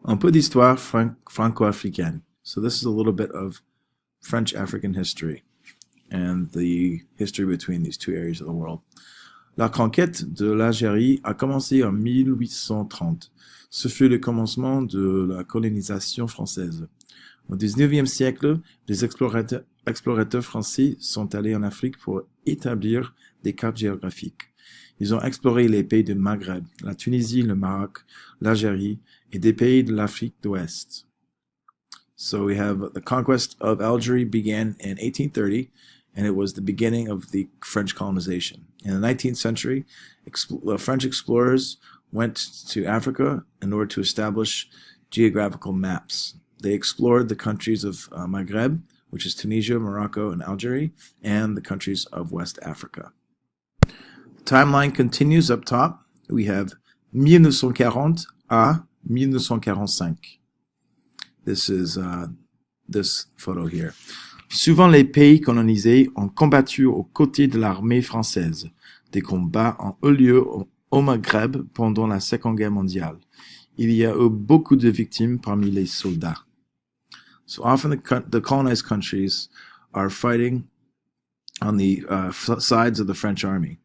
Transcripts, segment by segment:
Un peu d'histoire franco-africaine. So this is a little bit of French-African history and the history between these two areas of the world. La conquête de l'Algérie a commencé en 1830. Ce fut le commencement de la colonisation française. Au XIXe siècle, les explorateurs français sont allés en Afrique pour établir des cartes géographiques. Ils ont exploré les pays du Maghreb, la Tunisie, le Maroc, l'Algérie et des pays de l'Afrique d'Ouest. So we have the conquest of Algeria began in 1830, and it was the beginning of the French colonization. In the 19th century, the French explorers went to Africa in order to establish geographical maps. They explored the countries of Maghreb, which is Tunisia, Morocco, and Algeria, and the countries of West Africa. The timeline continues up top. We have 1940 à 1945. This is this photo here. Souvent, les pays colonisés ont combattu aux côtés de l'armée française. Des combats ont eu lieu au Maghreb pendant la Seconde Guerre mondiale. Il y a eu beaucoup de victimes parmi les soldats. So often the colonized countries are fighting on the sides of the French army.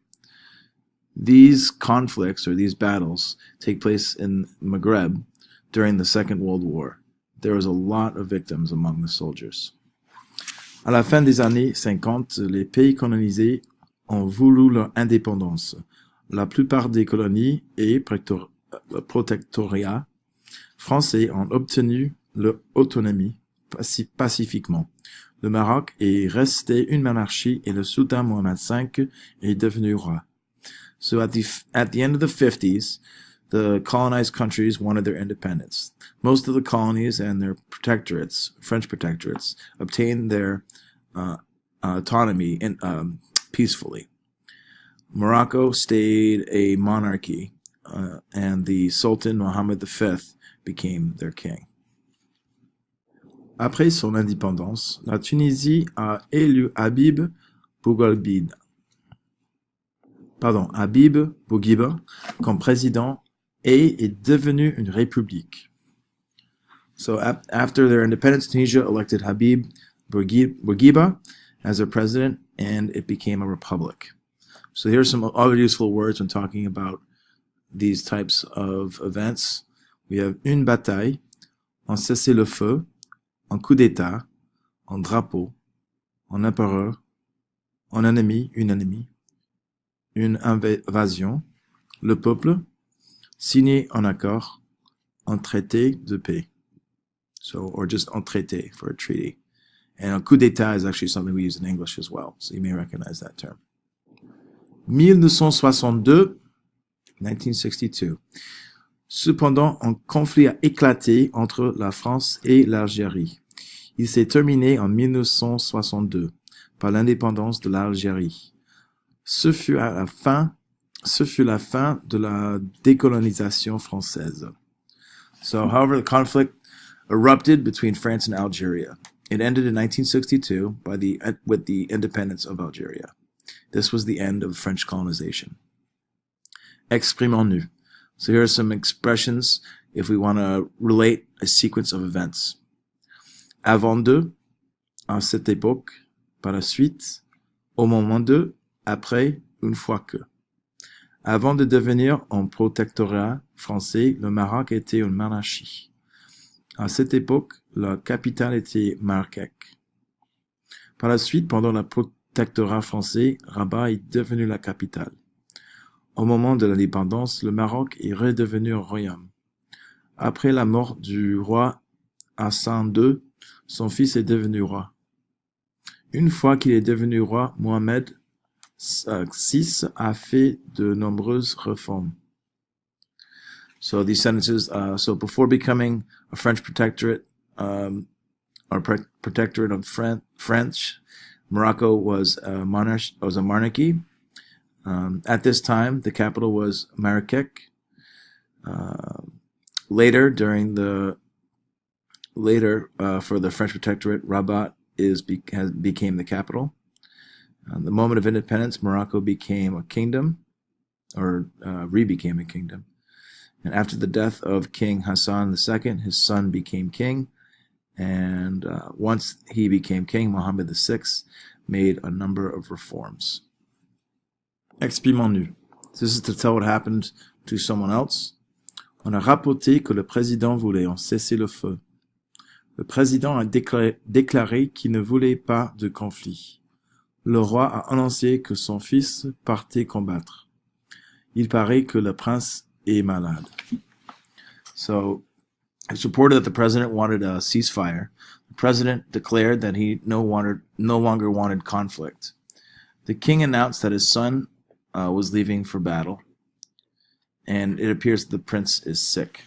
These conflicts or these battles take place in Maghreb during the Second World War. There was a lot of victims among the soldiers. À la fin des années 50, les pays colonisés ont voulu leur indépendance. La plupart des colonies et protectorats français ont obtenu leur autonomie pacifiquement. Le Maroc est resté une monarchie et le sultan Mohammed V est devenu roi. So at the end of the 50s, the colonized countries wanted their independence. Most of the colonies and their protectorates, French protectorates, obtained their autonomy peacefully. Morocco stayed a monarchy, and the Sultan Mohammed V became their king. Après son indépendance, la Tunisie a élu Habib Bourguiba comme président et est devenue une république. So after their independence, Tunisia elected Habib Bourguiba as their president, and it became a republic. So here's some other useful words when talking about these types of events. We have une bataille, un cessez-le-feu, un coup d'état, un drapeau, un empereur, un ennemi, une ennemie, une invasion, le peuple, signer un accord, un traité de paix. So, or just un traité for a treaty. And a coup d'état is actually something we use in English as well, so you may recognize that term. 1962, 1962. Cependant, un conflit a éclaté entre la France et l'Algérie. Il s'est terminé en 1962 par l'indépendance de l'Algérie. Ce fut la fin de la décolonisation française. So, however, the conflict erupted between France and Algeria. It ended in 1962 with the independence of Algeria. This was the end of French colonization. Exprimons-nous. So here are some expressions if we want to relate a sequence of events. Avant de, à cette époque, par la suite, au moment de, après, une fois que. Avant de devenir un protectorat français, le Maroc était une monarchie. À cette époque, la capitale était Marrakech. Par la suite, pendant le protectorat français, Rabat est devenu la capitale. Au moment de l'indépendance, le Maroc est redevenu un royaume. Après la mort du roi Hassan II, son fils est devenu roi. Une fois qu'il est devenu roi, Mohamed VI a fait de nombreuses réformes. So these sentences, so before becoming a French protectorate, or protectorate of French, Morocco was a monarchy. At this time, the capital was Marrakech. Later, for the French protectorate, Rabat became the capital. The moment of independence, Morocco became a kingdom, or re-became a kingdom. And after the death of King Hassan II, his son became king. And once he became king, Mohammed VI made a number of reforms. Exprimons-nous. This is to tell what happened to someone else. On a rapporté que le président voulait en cesser le feu. Le président a déclaré qu'il ne voulait pas de conflit. Le roi a annoncé que son fils partait combattre. Il paraît que le prince est malade. So, it's reported that the president wanted a ceasefire. The president declared that he no longer wanted conflict. The king announced that his son was leaving for battle, and it appears the prince is sick.